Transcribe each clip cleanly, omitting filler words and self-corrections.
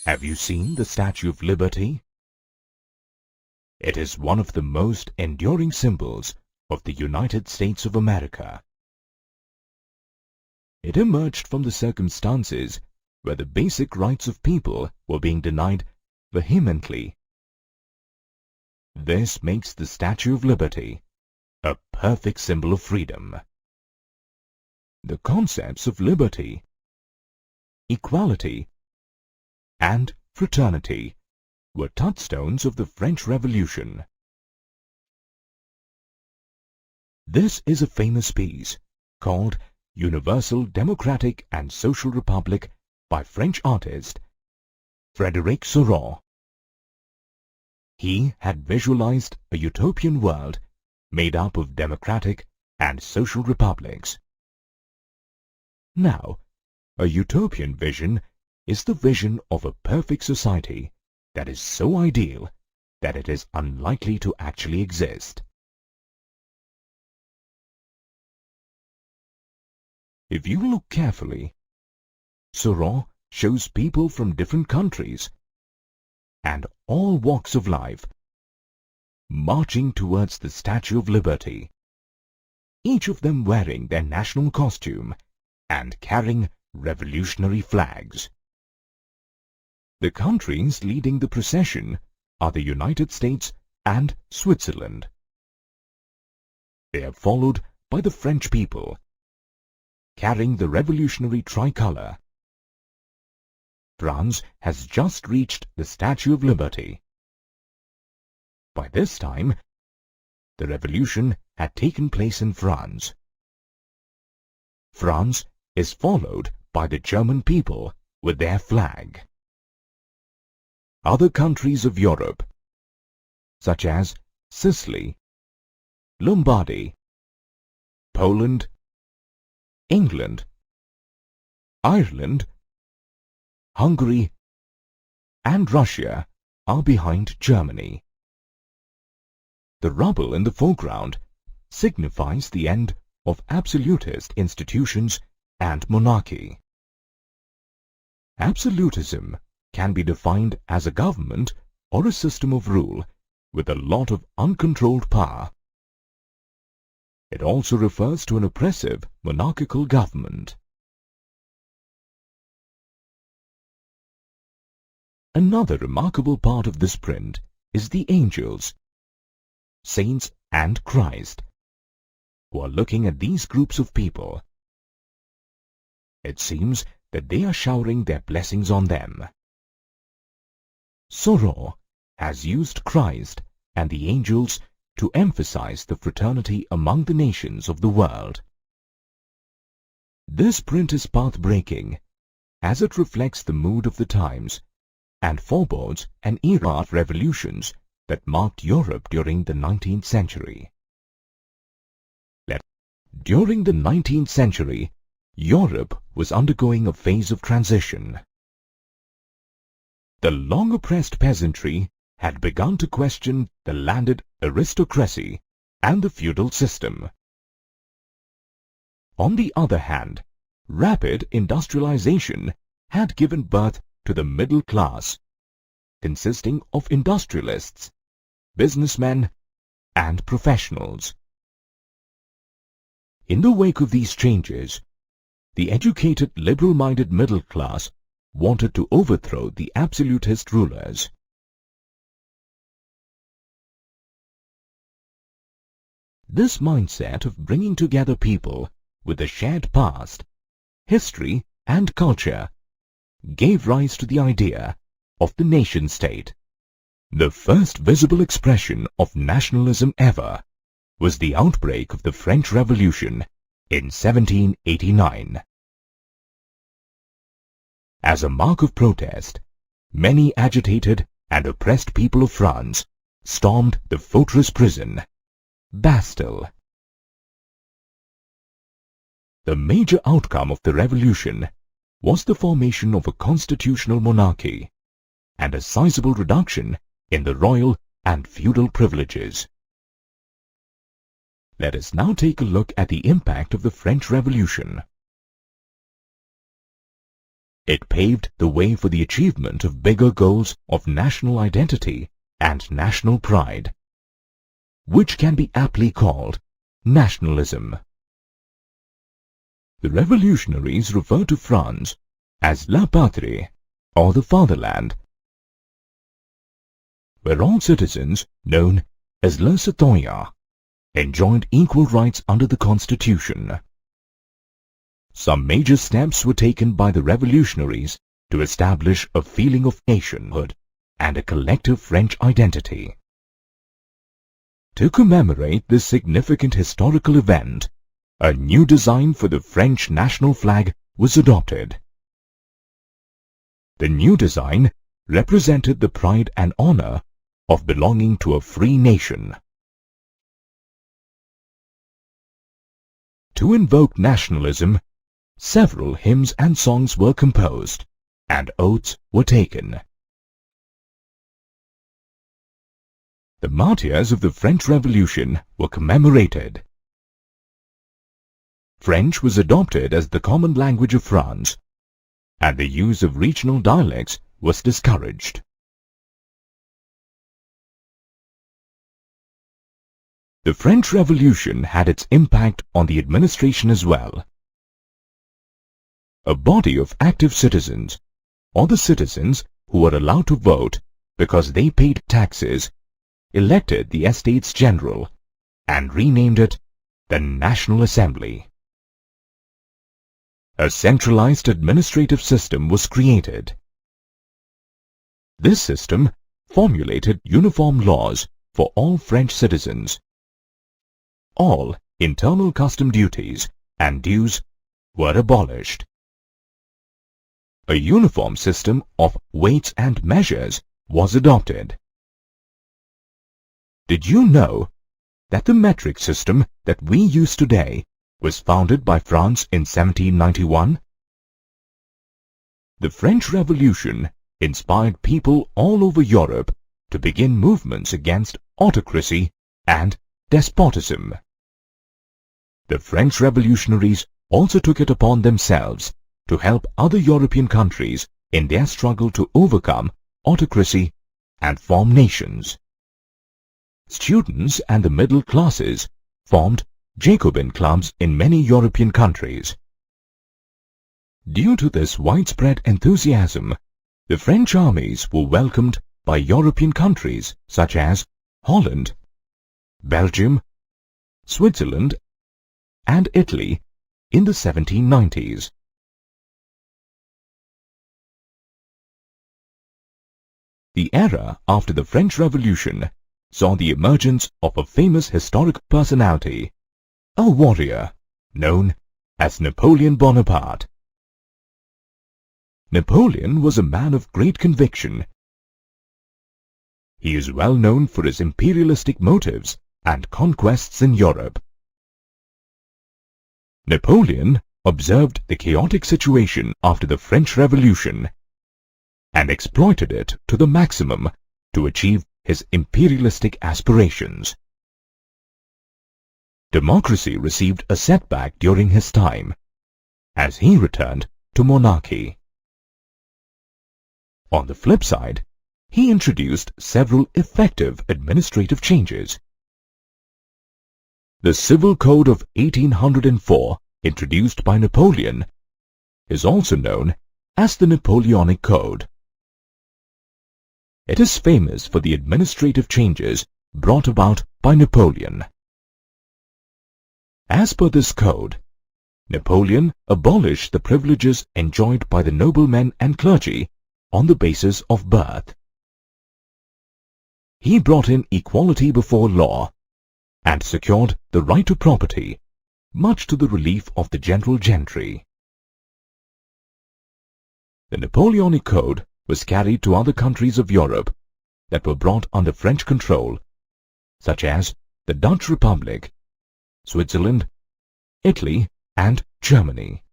Have you seen the Statue of Liberty? It is one of the most enduring symbols of the United States of America. It emerged from the circumstances where the basic rights of people were being denied vehemently. This makes the Statue of Liberty a perfect symbol of freedom. The concepts of liberty, equality, and fraternity were touchstones of the French Revolution. This is a famous piece called Universal Democratic and Social Republic by French artist Frédéric Seurat. He had visualized a utopian world made up of democratic and social republics. Now, a utopian vision is the vision of a perfect society that is so ideal that it is unlikely to actually exist. If you look carefully, Seurat shows people from different countries and all walks of life marching towards the Statue of Liberty, each of them wearing their national costume and carrying revolutionary flags. The countries leading the procession are the United States and Switzerland. They are followed by the French people, carrying the revolutionary tricolor. France has just reached the Statue of Liberty. By this time, the revolution had taken place in France. France is followed by the German people with their flag. Other countries of Europe, such as Sicily, Lombardy, Poland, England, Ireland, Hungary, and Russia are behind Germany. The rubble in the foreground signifies the end of absolutist institutions and monarchy. Absolutism can be defined as a government or a system of rule with a lot of uncontrolled power. It also refers to an oppressive monarchical government. Another remarkable part of this print is the angels, saints and Christ, who are looking at these groups of people. It seems that they are showering their blessings on them. Seurat has used Christ and the angels to emphasize the fraternity among the nations of the world. This print is path-breaking, as it reflects the mood of the times and forebodes an era of revolutions that marked Europe during the 19th century. During the 19th century, Europe was undergoing a phase of transition. The long-oppressed peasantry had begun to question the landed aristocracy and the feudal system. On the other hand, rapid industrialization had given birth to the middle class, consisting of industrialists, businessmen, and professionals. In the wake of these changes, the educated, liberal-minded middle class wanted to overthrow the absolutist rulers. This mindset of bringing together people with a shared past, history, and culture gave rise to the idea of the nation-state. The first visible expression of nationalism ever was the outbreak of the French Revolution in 1789. As a mark of protest, many agitated and oppressed people of France stormed the fortress prison, Bastille. The major outcome of the revolution was the formation of a constitutional monarchy and a sizable reduction in the royal and feudal privileges. Let us now take a look at the impact of the French Revolution. It paved the way for the achievement of bigger goals of national identity and national pride, which can be aptly called nationalism. The revolutionaries referred to France as La Patrie, or the fatherland, where all citizens, known as les citoyens, enjoyed equal rights under the Constitution. Some major steps were taken by the revolutionaries to establish a feeling of nationhood and a collective French identity. To commemorate this significant historical event, a new design for the French national flag was adopted. The new design represented the pride and honor of belonging to a free nation. To invoke nationalism, several hymns and songs were composed, and oaths were taken. The martyrs of the French Revolution were commemorated. French was adopted as the common language of France, and the use of regional dialects was discouraged. The French Revolution had its impact on the administration as well. A body of active citizens, or the citizens who were allowed to vote because they paid taxes, elected the Estates General and renamed it the National Assembly. A centralized administrative system was created. This system formulated uniform laws for all French citizens. All internal custom duties and dues were abolished. A uniform system of weights and measures was adopted. Did you know that the metric system that we use today was founded by France in 1791? The French Revolution inspired people all over Europe to begin movements against autocracy and despotism. The French revolutionaries also took it upon themselves to help other European countries in their struggle to overcome autocracy and form nations. Students and the middle classes formed Jacobin clubs in many European countries. Due to this widespread enthusiasm, the French armies were welcomed by European countries such as Holland, Belgium, Switzerland, and Italy in the 1790s. The era after the French Revolution saw the emergence of a famous historic personality, a warrior known as Napoleon Bonaparte. Napoleon was a man of great conviction. He is well known for his imperialistic motives and conquests in Europe. Napoleon observed the chaotic situation after the French Revolution and exploited it to the maximum to achieve his imperialistic aspirations. Democracy received a setback during his time, as he returned to monarchy. On the flip side, he introduced several effective administrative changes. The Civil Code of 1804, introduced by Napoleon, is also known as the Napoleonic Code. It is famous for the administrative changes brought about by Napoleon. As per this code, Napoleon abolished the privileges enjoyed by the noblemen and clergy on the basis of birth. He brought in equality before law and secured the right to property, much to the relief of the general gentry. The Napoleonic Code was carried to other countries of Europe that were brought under French control, such as the Dutch Republic, Switzerland, Italy, and Germany.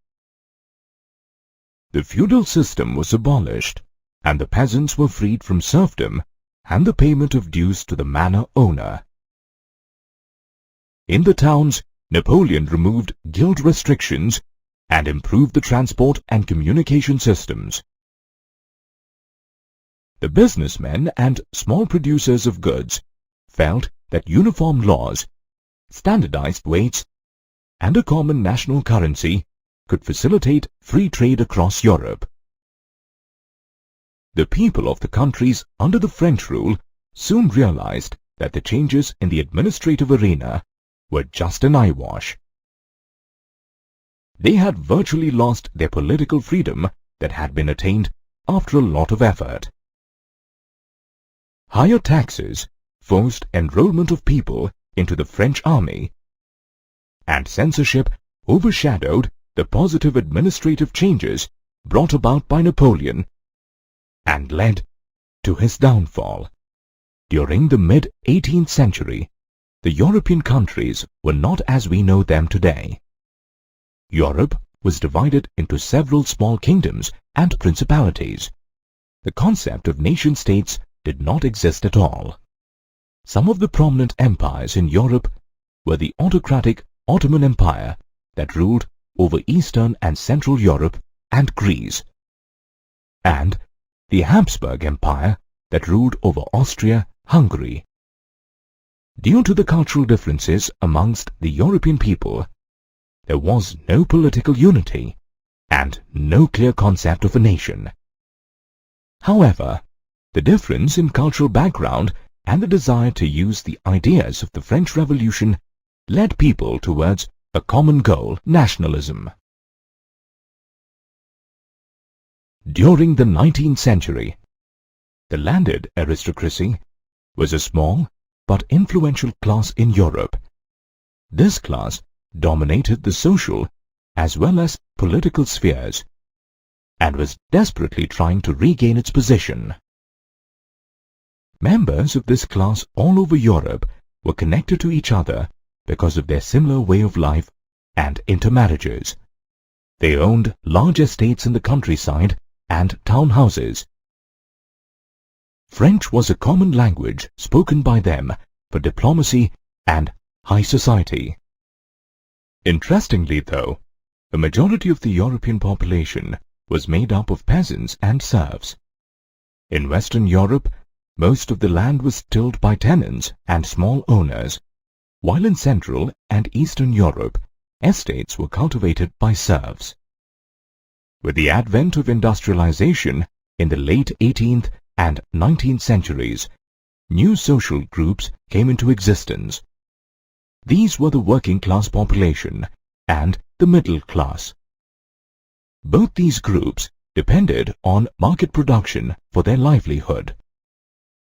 The feudal system was abolished, and the peasants were freed from serfdom and the payment of dues to the manor owner. In the towns, Napoleon removed guild restrictions and improved the transport and communication systems. The businessmen and small producers of goods felt that uniform laws, standardized weights, and a common national currency could facilitate free trade across Europe. The people of the countries under the French rule soon realized that the changes in the administrative arena were just an eyewash. They had virtually lost their political freedom that had been attained after a lot of effort. Higher taxes forced enrollment of people into the French army, and censorship overshadowed the positive administrative changes brought about by Napoleon and led to his downfall. During the mid-18th century, the European countries were not as we know them today. Europe was divided into several small kingdoms and principalities. The concept of nation-states did not exist at all. Some of the prominent empires in Europe were the autocratic Ottoman Empire that ruled over Eastern and Central Europe and Greece, and the Habsburg Empire that ruled over Austria, Hungary. Due to the cultural differences amongst the European people, there was no political unity and no clear concept of a nation. However, the difference in cultural background and the desire to use the ideas of the French Revolution led people towards a common goal, nationalism. During the 19th century, the landed aristocracy was a small but influential class in Europe. This class dominated the social as well as political spheres and was desperately trying to regain its position. Members of this class all over Europe were connected to each other because of their similar way of life and intermarriages. They owned large estates in the countryside and town houses. French was a common language spoken by them for diplomacy and high society. Interestingly though, a majority of the European population was made up of peasants and serfs. In Western Europe, most of the land was tilled by tenants and small owners, while in Central and Eastern Europe, estates were cultivated by serfs. With the advent of industrialization in the late 18th and 19th centuries, new social groups came into existence. These were the working class population and the middle class. Both these groups depended on market production for their livelihood.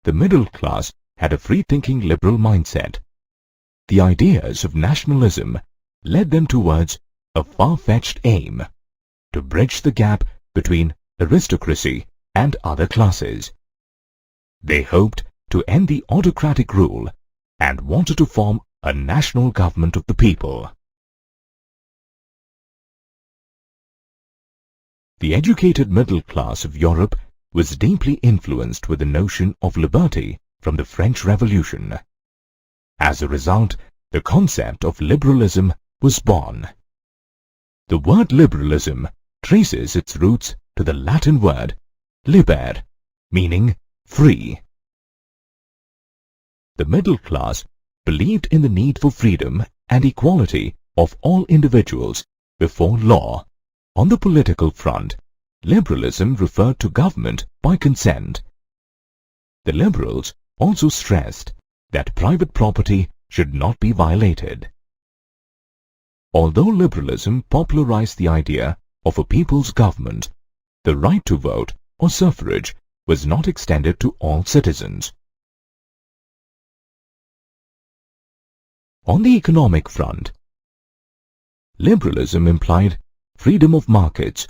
The middle class had a free-thinking liberal mindset. The ideas of nationalism led them towards a far-fetched aim to bridge the gap between aristocracy and other classes. They hoped to end the autocratic rule and wanted to form a national government of the people. The educated middle class of Europe was deeply influenced with the notion of liberty from the French Revolution. As a result, the concept of liberalism was born. The word liberalism traces its roots to the Latin word liber, meaning free. The middle class believed in the need for freedom and equality of all individuals before law. On the political front, liberalism referred to government by consent. The liberals also stressed that private property should not be violated. Although liberalism popularized the idea of a people's government, the right to vote or suffrage was not extended to all citizens. On the economic front, liberalism implied freedom of markets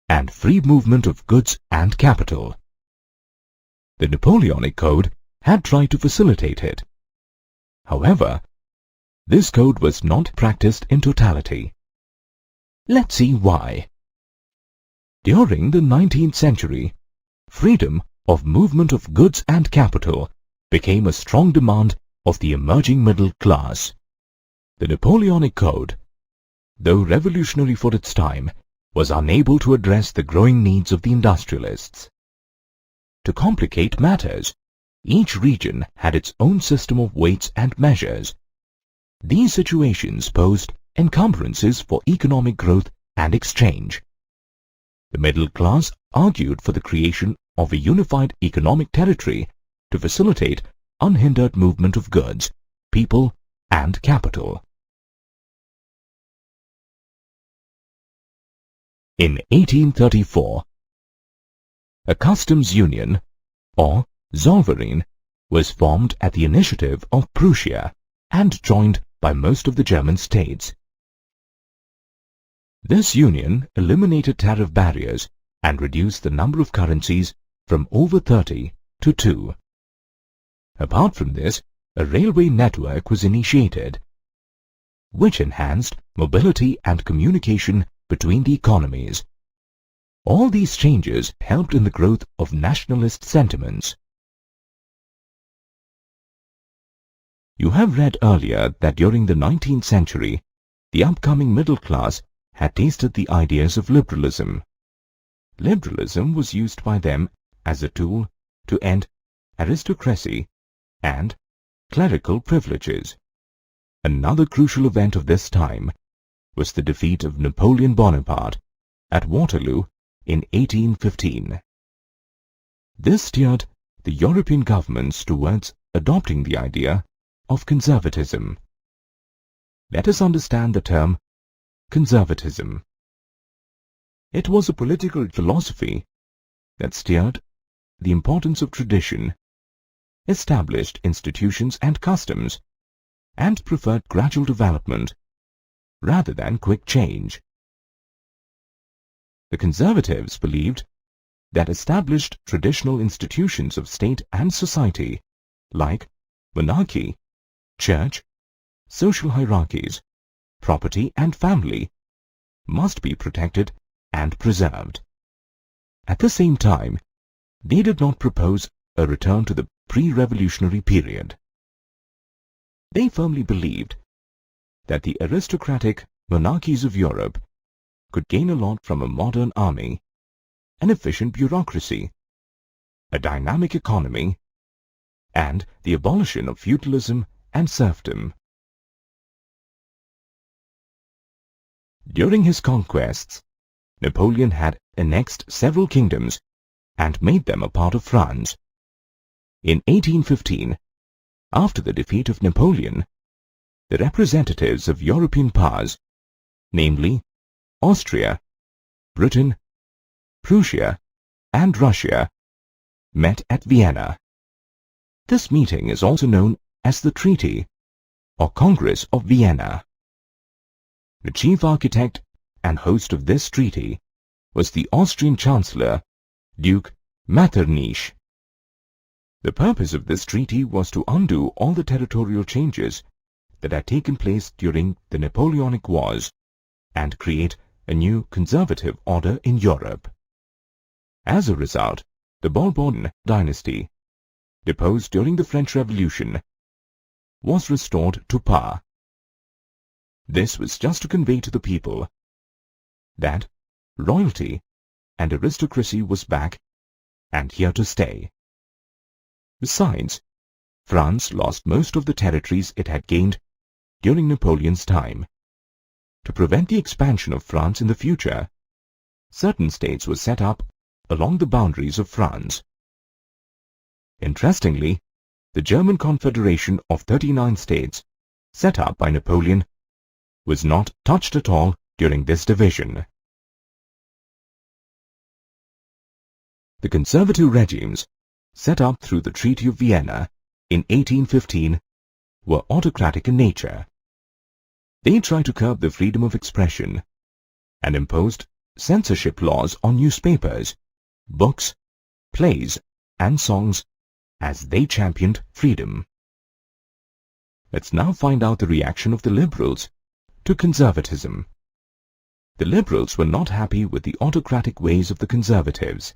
and free movement of goods and capital. The Napoleonic Code had tried to facilitate it. However, this code was not practiced in totality. Let's see why. During the 19th century, freedom of movement of goods and capital became a strong demand of the emerging middle class. The Napoleonic Code though revolutionary for its time, was unable to address the growing needs of the industrialists. To complicate matters, each region had its own system of weights and measures. These situations posed encumbrances for economic growth and exchange. The middle class argued for the creation of a unified economic territory to facilitate unhindered movement of goods, people, and capital. In 1834, a customs union, or Zollverein, was formed at the initiative of Prussia and joined by most of the German states. This union eliminated tariff barriers and reduced the number of currencies from over 30 to 2. Apart from this, a railway network was initiated, which enhanced mobility and communication between the economies. All these changes helped in the growth of nationalist sentiments. You have read earlier that during the 19th century, the upcoming middle class had tasted the ideas of liberalism. Liberalism was used by them as a tool to end aristocracy and clerical privileges. Another crucial event of this time was the defeat of Napoleon Bonaparte at Waterloo in 1815. This steered the European governments towards adopting the idea of conservatism. Let us understand the term conservatism. It was a political philosophy that steered the importance of tradition, established institutions and customs, and preferred gradual development rather than quick change. The conservatives believed that established traditional institutions of state and society, like monarchy, church, social hierarchies, property and family, must be protected and preserved. At the same time, they did not propose a return to the pre-revolutionary period. They firmly believed that the aristocratic monarchies of Europe could gain a lot from a modern army, an efficient bureaucracy, a dynamic economy, and the abolition of feudalism and serfdom. During his conquests, Napoleon had annexed several kingdoms and made them a part of France. In 1815, after the defeat of Napoleon, the representatives of European powers, namely Austria, Britain, Prussia, and Russia, met at Vienna. This meeting is also known as the Treaty or Congress of Vienna. The chief architect and host of this treaty was the Austrian Chancellor, Duke Metternich. The purpose of this treaty was to undo all the territorial changes that had taken place during the Napoleonic Wars and create a new conservative order in Europe. As a result, the Bourbon dynasty, deposed during the French Revolution, was restored to power. This was just to convey to the people that royalty and aristocracy was back and here to stay. Besides, France lost most of the territories it had gained during Napoleon's time. To prevent the expansion of France in the future, certain states were set up along the boundaries of France. Interestingly, the German Confederation of 39 states, set up by Napoleon, was not touched at all during this division. The conservative regimes, set up through the Treaty of Vienna in 1815, were autocratic in nature. They tried to curb the freedom of expression and imposed censorship laws on newspapers, books, plays, and songs as they championed freedom. Let's now find out the reaction of the liberals to conservatism. The liberals were not happy with the autocratic ways of the conservatives.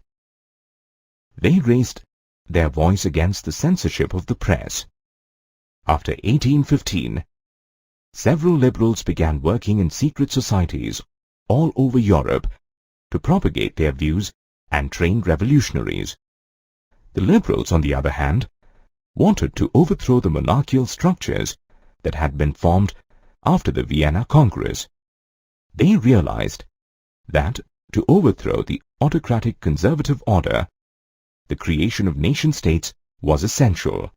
They raised their voice against the censorship of the press. After 1815, several liberals began working in secret societies all over Europe to propagate their views and train revolutionaries. The liberals, on the other hand, wanted to overthrow the monarchical structures that had been formed after the Vienna Congress. They realized that to overthrow the autocratic conservative order, the creation of nation-states was essential.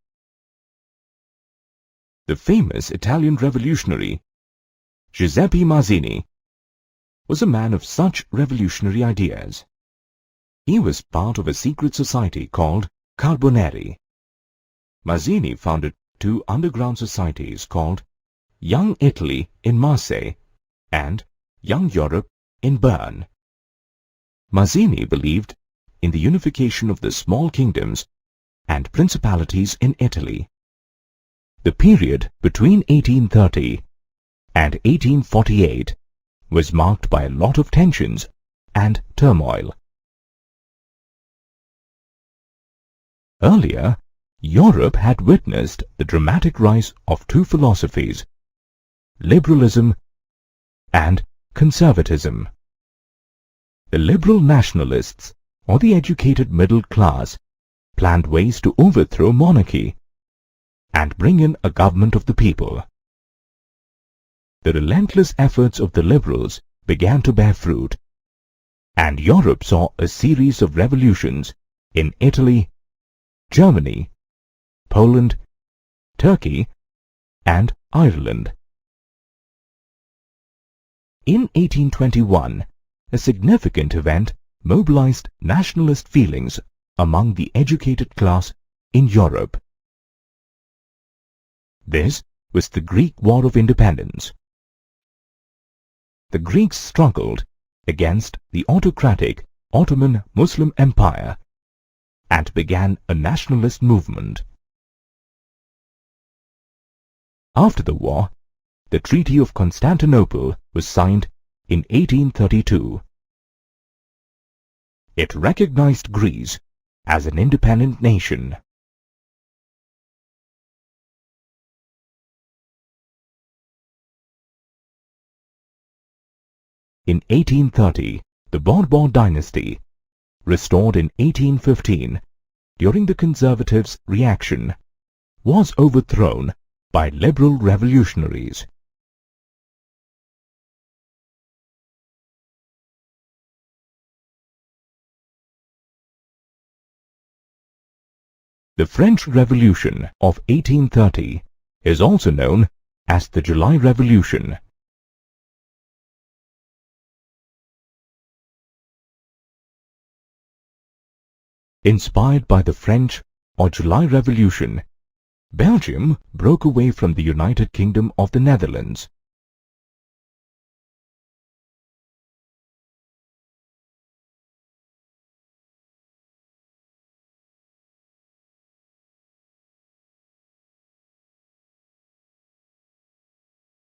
The famous Italian revolutionary Giuseppe Mazzini was a man of such revolutionary ideas. He was part of a secret society called Carbonari. Mazzini founded two underground societies called Young Italy in Marseille and Young Europe in Bern. Mazzini believed in the unification of the small kingdoms and principalities in Italy. The period between 1830 and 1848 was marked by a lot of tensions and turmoil. Earlier, Europe had witnessed the dramatic rise of two philosophies, liberalism and conservatism. The liberal nationalists, or the educated middle class, planned ways to overthrow monarchy and bring in a government of the people. The relentless efforts of the liberals began to bear fruit, and Europe saw a series of revolutions in Italy, Germany, Poland, Turkey, and Ireland. In 1821, a significant event mobilized nationalist feelings among the educated class in Europe. This was the Greek War of Independence. The Greeks struggled against the autocratic Ottoman Muslim Empire and began a nationalist movement. After the war, the Treaty of Constantinople was signed in 1832. It recognized Greece as an independent nation. In 1830, the Bourbon dynasty, restored in 1815 during the conservatives' reaction, was overthrown by liberal revolutionaries. The French Revolution of 1830 is also known as the July Revolution. Inspired by the French or July Revolution, Belgium broke away from the United Kingdom of the Netherlands.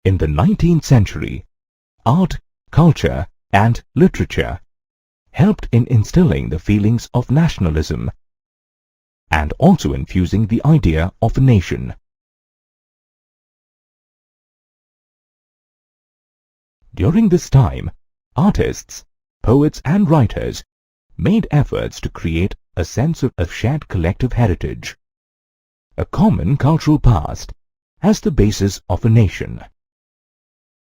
In the 19th century, art, culture, and literature helped in instilling the feelings of nationalism and also infusing the idea of a nation. During this time, artists, poets and writers made efforts to create a sense of a shared collective heritage, a common cultural past, as the basis of a nation.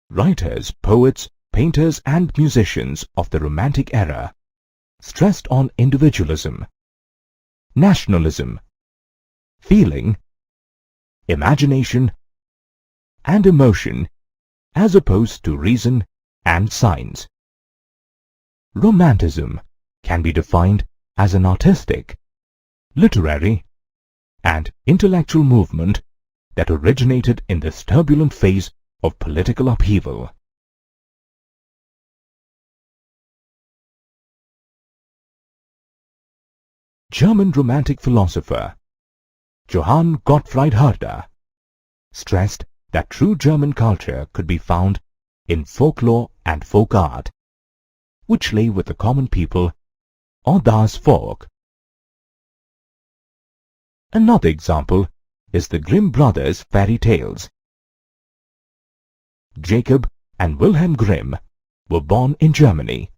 Writers, poets, painters and musicians of the Romantic era stressed on individualism, nationalism, feeling, imagination, and emotion as opposed to reason and science. Romanticism can be defined as an artistic, literary, and intellectual movement that originated in this turbulent phase of political upheaval. German Romantic philosopher Johann Gottfried Herder stressed that true German culture could be found in folklore and folk art, which lay with the common people or das Volk. Another example is the Grimm brothers' fairy tales. Jacob, and Wilhelm Grimm were born in Germany.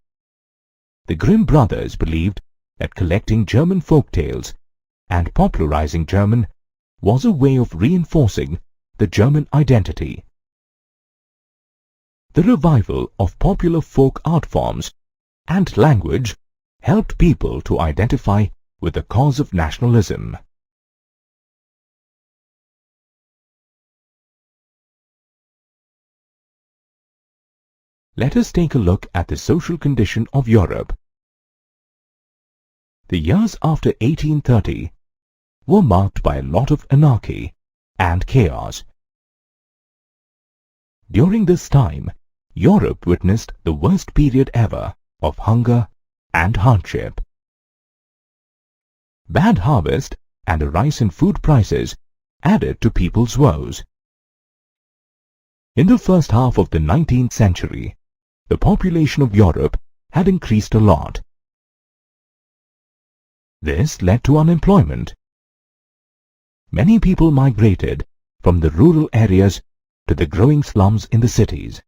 The Grimm brothers believed that collecting German folk tales and popularizing German was a way of reinforcing the German identity. The revival of popular folk art forms and language helped people to identify with the cause of nationalism. Let us take a look at the social condition of Europe. The years after 1830 were marked by a lot of anarchy and chaos. During this time, Europe witnessed the worst period ever of hunger and hardship. Bad harvest and a rise in food prices added to people's woes. In the first half of the 19th century, the population of Europe had increased a lot. This led to unemployment. Many people migrated from the rural areas to the growing slums in the cities.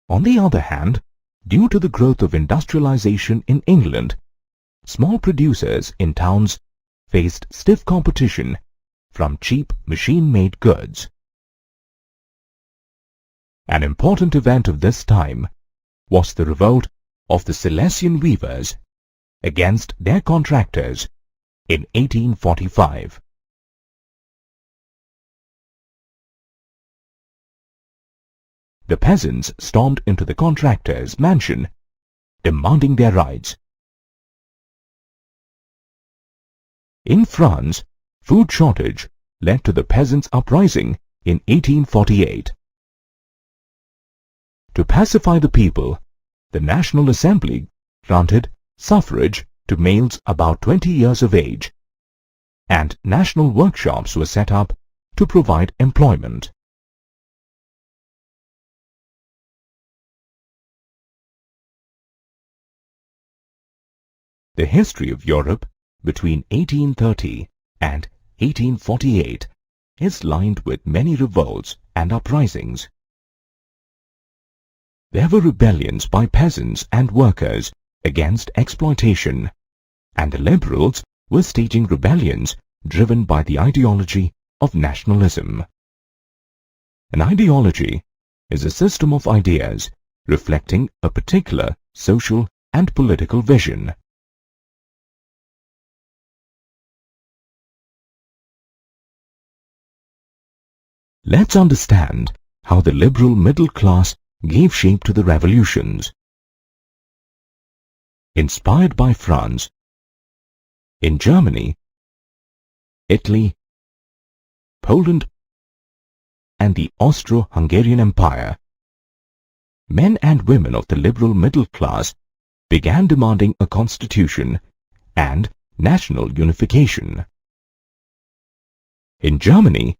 On the other hand, due to the growth of industrialization in England, small producers in towns faced stiff competition from cheap machine-made goods. An important event of this time was the revolt of the Silesian weavers against their contractors in 1845. The peasants stormed into the contractor's mansion, demanding their rights. In France, food shortage led to the peasants' uprising in 1848. To pacify the people, the National Assembly granted suffrage to males about 20 years of age, and national workshops were set up to provide employment. The history of Europe between 1830 and 1848 is lined with many revolts and uprisings. There were rebellions by peasants and workers against exploitation, and the liberals were staging rebellions driven by the ideology of nationalism. An ideology is a system of ideas reflecting a particular social and political vision. Let's understand how the liberal middle class gave shape to the revolutions. Inspired by France, in Germany, Italy, Poland, and the Austro-Hungarian Empire, men and women of the liberal middle class began demanding a constitution and national unification. In Germany,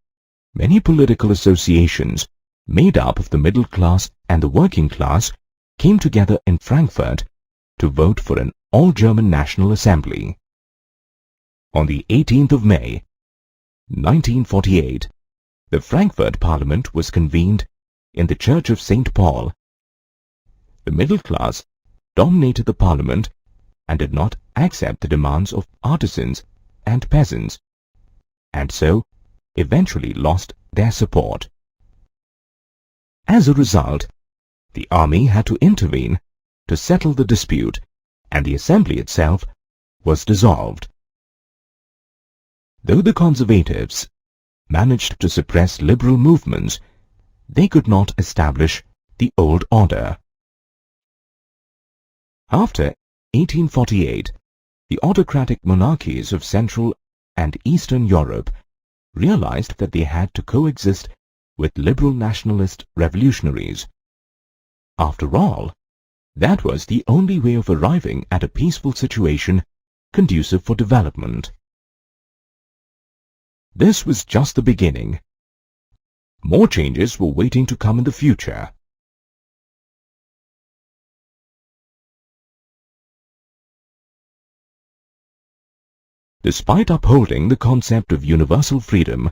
many political associations made up of the middle class and the working class came together in Frankfurt to vote for an all-German National Assembly. On the 18th of May, 1948, the Frankfurt Parliament was convened in the Church of St. Paul. The middle class dominated the Parliament and did not accept the demands of artisans and peasants, and so eventually lost their support. As a result, the army had to intervene to settle the dispute, and the assembly itself was dissolved. Though the conservatives managed to suppress liberal movements, they could not establish the old order. After 1848, the autocratic monarchies of Central and Eastern Europe realized that they had to coexist with liberal nationalist revolutionaries. After all, that was the only way of arriving at a peaceful situation conducive for development. This was just the beginning. More changes were waiting to come in the future. Despite upholding the concept of universal freedom,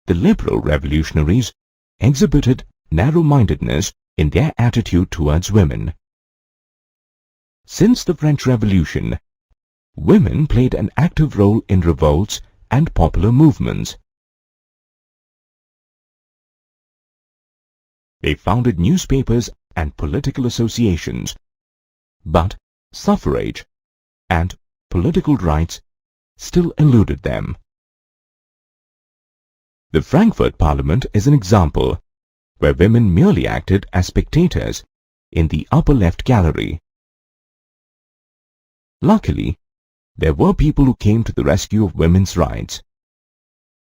the liberal revolutionaries exhibited narrow-mindedness in their attitude towards women. Since the French Revolution, women played an active role in revolts and popular movements. They founded newspapers and political associations, but suffrage and political rights still eluded them. The Frankfurt Parliament is an example where women merely acted as spectators in the upper left gallery. Luckily, there were people who came to the rescue of women's rights.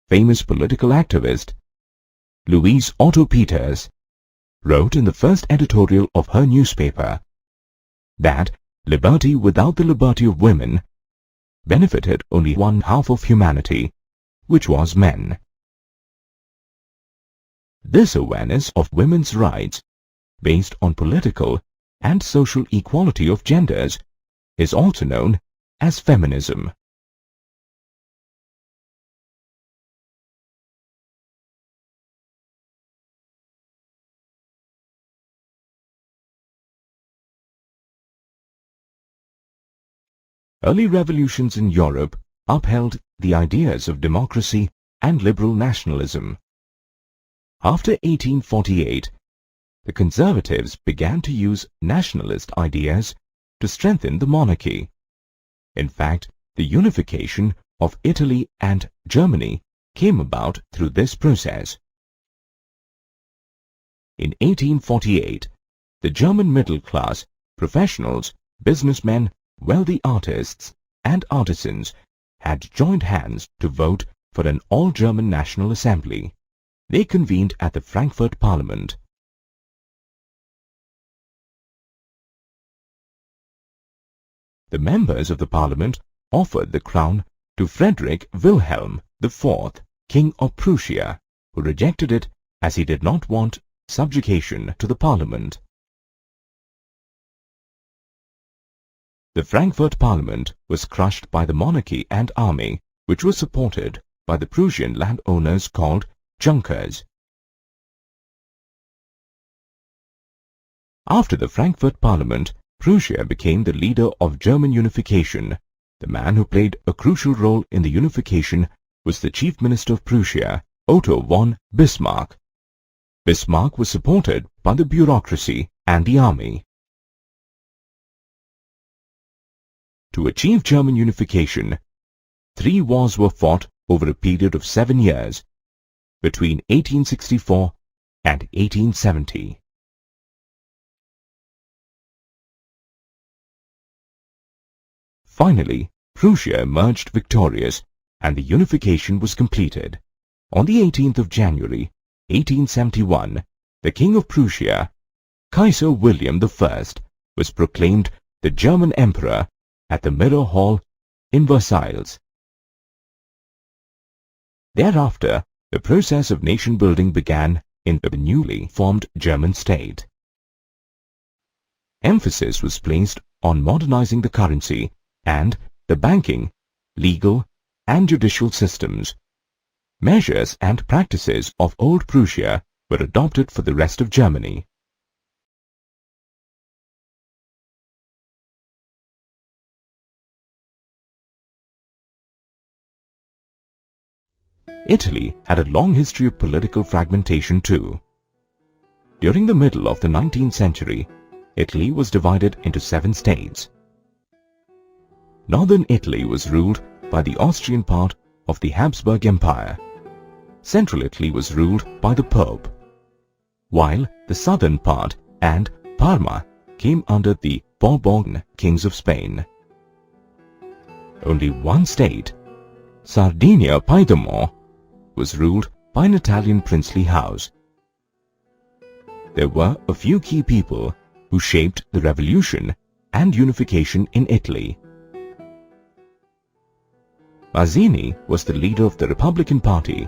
Famous political activist Louise Otto Peters wrote in the first editorial of her newspaper that liberty without the liberty of women benefited only one half of humanity, which was men. This awareness of women's rights, based on political and social equality of genders, is also known as feminism. Early revolutions in Europe upheld the ideas of democracy and liberal nationalism. After 1848, the conservatives began to use nationalist ideas to strengthen the monarchy. In fact, the unification of Italy and Germany came about through this process. In 1848, the German middle class, professionals, businessmen, wealthy artists, and artisans had joined hands to vote for an all-German National Assembly. They convened at the Frankfurt Parliament. The members of the Parliament offered the crown to Frederick Wilhelm IV, King of Prussia, who rejected it as he did not want subjugation to the Parliament. The Frankfurt Parliament was crushed by the monarchy and army, which was supported by the Prussian landowners called Junkers. After the Frankfurt Parliament, Prussia became the leader of German unification. The man who played a crucial role in the unification was the Chief Minister of Prussia, Otto von Bismarck. Bismarck was supported by the bureaucracy and the army. To achieve German unification, 3 wars were fought over a period of 7 years, between 1864 and 1870. Finally, Prussia emerged victorious and the unification was completed. On the 18th of January, 1871, the King of Prussia, Kaiser William I, was proclaimed the German Emperor at the Mirror Hall in Versailles. Thereafter, the process of nation-building began in the newly formed German state. Emphasis was placed on modernizing the currency and the banking, legal, and judicial systems. Measures and practices of Old Prussia were adopted for the rest of Germany. Italy had a long history of political fragmentation too. During the middle of the 19th century, Italy was divided into 7 states. Northern Italy was ruled by the Austrian part of the Habsburg Empire. Central Italy was ruled by the Pope, while the southern part and Parma came under the Bourbon kings of Spain. Only one state, Sardinia-Piedmont, was ruled by an Italian princely house. There were a few key people who shaped the revolution and unification in Italy. Mazzini was the leader of the Republican Party.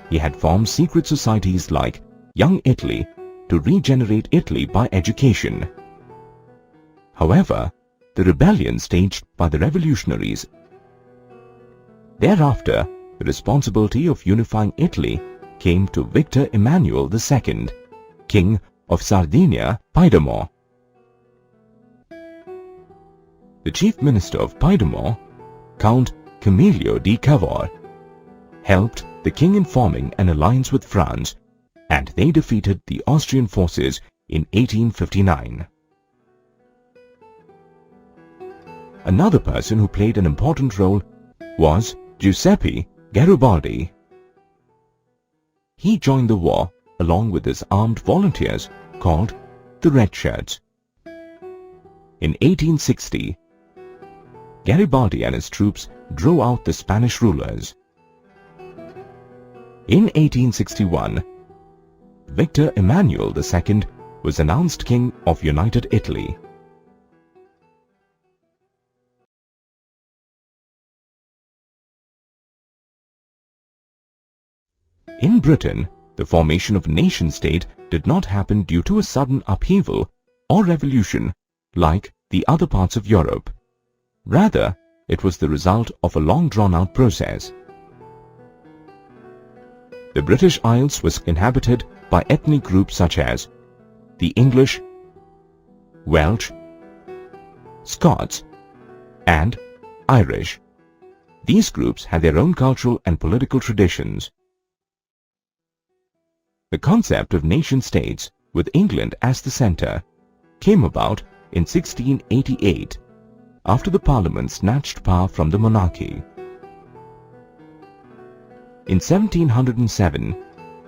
He had formed secret societies like Young Italy to regenerate Italy by education. However, the rebellion staged by the revolutionaries. Thereafter, the responsibility of unifying Italy came to Victor Emmanuel II, King of Sardinia, Piedmont. The Chief Minister of Piedmont, Count Camillo di Cavour, helped the king in forming an alliance with France, and they defeated the Austrian forces in 1859. Another person who played an important role was Giuseppe Garibaldi. He joined the war along with his armed volunteers called the Red Shirts. In 1860, Garibaldi and his troops drove out the Spanish rulers. In 1861, Victor Emmanuel II was announced King of United Italy. In Britain, the formation of a nation-state did not happen due to a sudden upheaval or revolution like the other parts of Europe. Rather, it was the result of a long drawn-out process. The British Isles was inhabited by ethnic groups such as the English, Welsh, Scots, and Irish. These groups had their own cultural and political traditions. The concept of nation-states, with England as the centre, came about in 1688, after the Parliament snatched power from the monarchy. In 1707,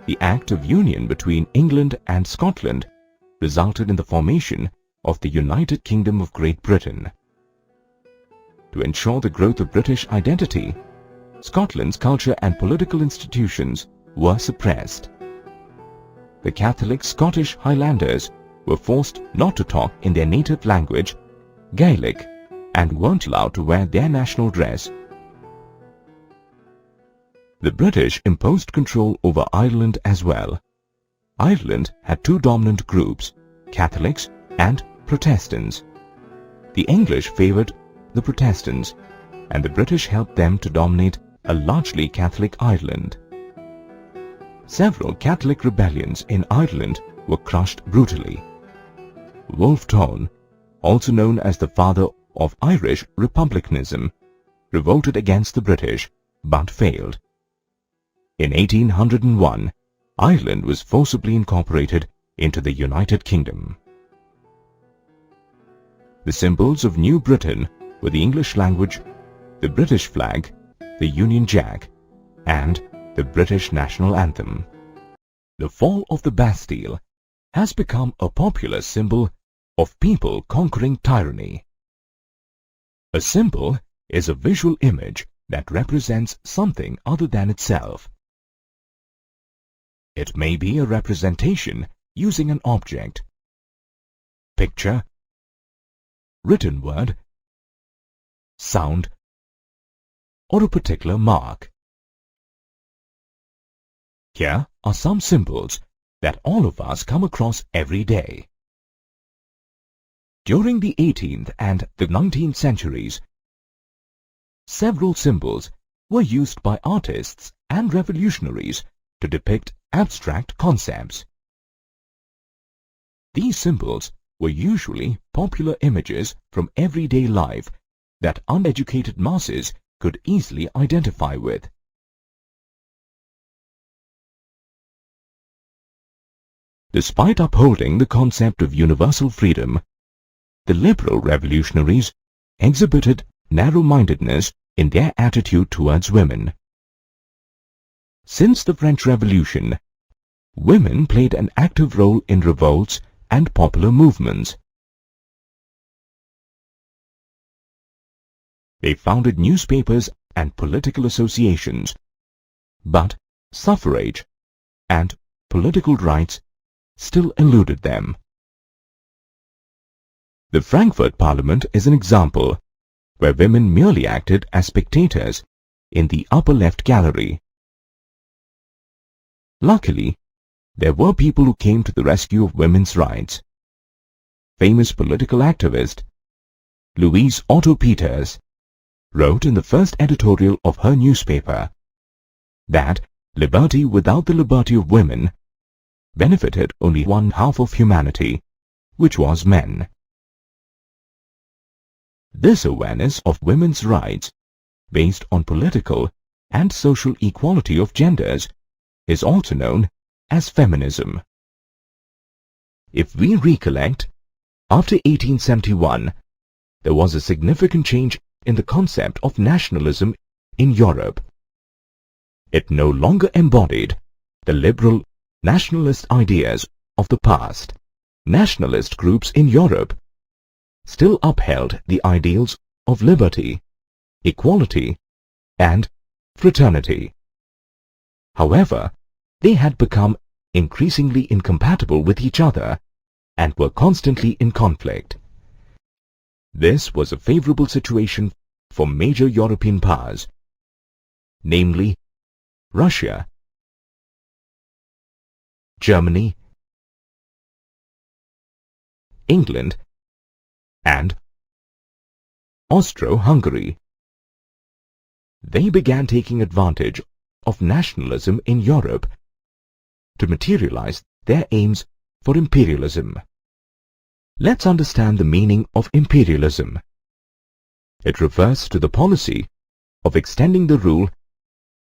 the Act of Union between England and Scotland resulted in the formation of the United Kingdom of Great Britain. To ensure the growth of British identity, Scotland's culture and political institutions were suppressed. The Catholic Scottish Highlanders were forced not to talk in their native language, Gaelic, and weren't allowed to wear their national dress. The British imposed control over Ireland as well. Ireland had two dominant groups, Catholics and Protestants. The English favoured the Protestants, and the British helped them to dominate a largely Catholic Ireland. Several Catholic rebellions in Ireland were crushed brutally. Wolfe Tone, also known as the father of Irish republicanism, revolted against the British but failed. In 1801, Ireland was forcibly incorporated into the United Kingdom. The symbols of New Britain were the English language, the British flag, the Union Jack, and the British national anthem. The fall of the Bastille has become a popular symbol of people conquering tyranny. A symbol is a visual image that represents something other than itself. It may be a representation using an object, picture, written word, sound, or a particular mark. Here are some symbols that all of us come across every day. During the 18th and the 19th centuries, several symbols were used by artists and revolutionaries to depict abstract concepts. These symbols were usually popular images from everyday life that uneducated masses could easily identify with. Despite upholding the concept of universal freedom, the liberal revolutionaries exhibited narrow-mindedness in their attitude towards women. Since the French Revolution, women played an active role in revolts and popular movements. They founded newspapers and political associations, but suffrage and political rights still eluded them. The Frankfurt Parliament is an example where women merely acted as spectators in the upper left gallery. Luckily, there were people who came to the rescue of women's rights. Famous political activist Louise Otto Peters wrote in the first editorial of her newspaper that liberty without the liberty of women benefited only one half of humanity, which was men. This awareness of women's rights, based on political and social equality of genders, is also known as feminism. If we recollect, after 1871, there was a significant change in the concept of nationalism in Europe. It no longer embodied the liberal nationalist ideas of the past. Nationalist groups in Europe still upheld the ideals of liberty, equality, and fraternity. However, they had become increasingly incompatible with each other and were constantly in conflict. This was a favorable situation for major European powers, namely Russia, Germany, England, and Austro-Hungary. They began taking advantage of nationalism in Europe to materialize their aims for imperialism. Let's understand the meaning of imperialism. It refers to the policy of extending the rule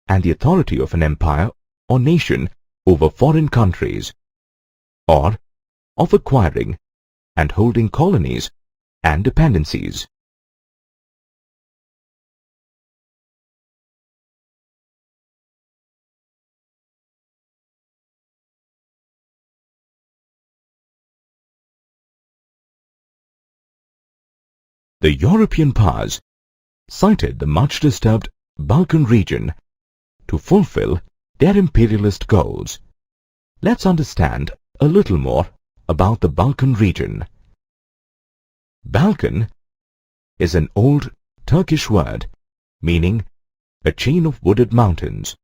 and the authority of an empire or nation over foreign countries, or of acquiring and holding colonies and dependencies. The European powers cited the much disturbed Balkan region to fulfill their imperialist goals. Let's understand a little more about the Balkan region. Balkan is an old Turkish word meaning a chain of wooded mountains.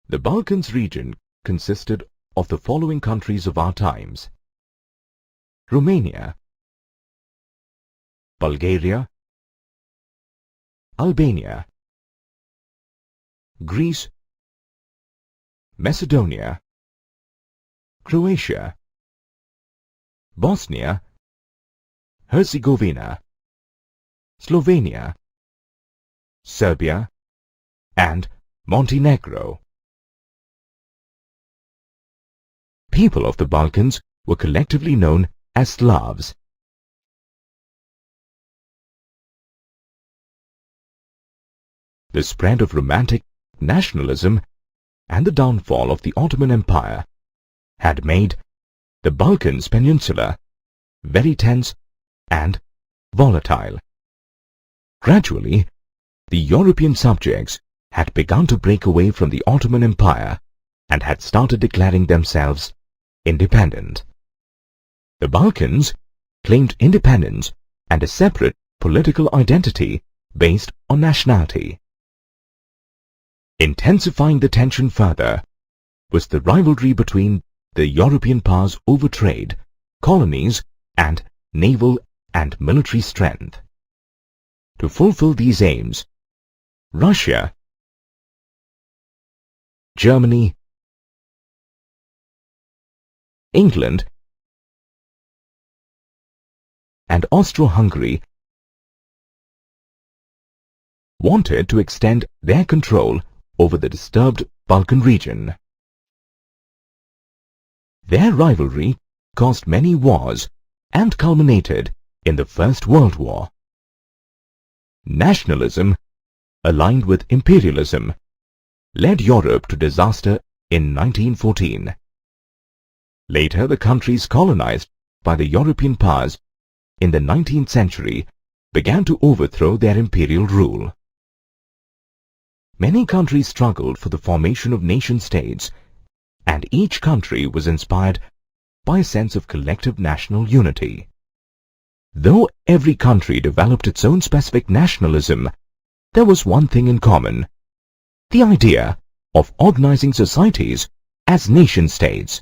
The Balkans region consisted of the following countries of our times: Romania, Bulgaria, Albania, Greece, Macedonia, Croatia, Bosnia, Herzegovina, Slovenia, Serbia, and Montenegro. People of the Balkans were collectively known as Slavs. The spread of romantic nationalism and the downfall of the Ottoman Empire had made the Balkans Peninsula very tense and volatile. Gradually, the European subjects had begun to break away from the Ottoman Empire and had started declaring themselves independent. The Balkans claimed independence and a separate political identity based on nationality. Intensifying the tension further was the rivalry between the European powers over trade, colonies, and naval and military strength. To fulfill these aims, Russia, Germany, England, and Austro-Hungary wanted to extend their control over the disturbed Balkan region. Their rivalry caused many wars and culminated in the First World War. Nationalism, aligned with imperialism, led Europe to disaster in 1914. Later, the countries colonized by the European powers in the 19th century began to overthrow their imperial rule. Many countries struggled for the formation of nation-states, and each country was inspired by a sense of collective national unity. Though every country developed its own specific nationalism, there was one thing in common: the idea of organizing societies as nation-states.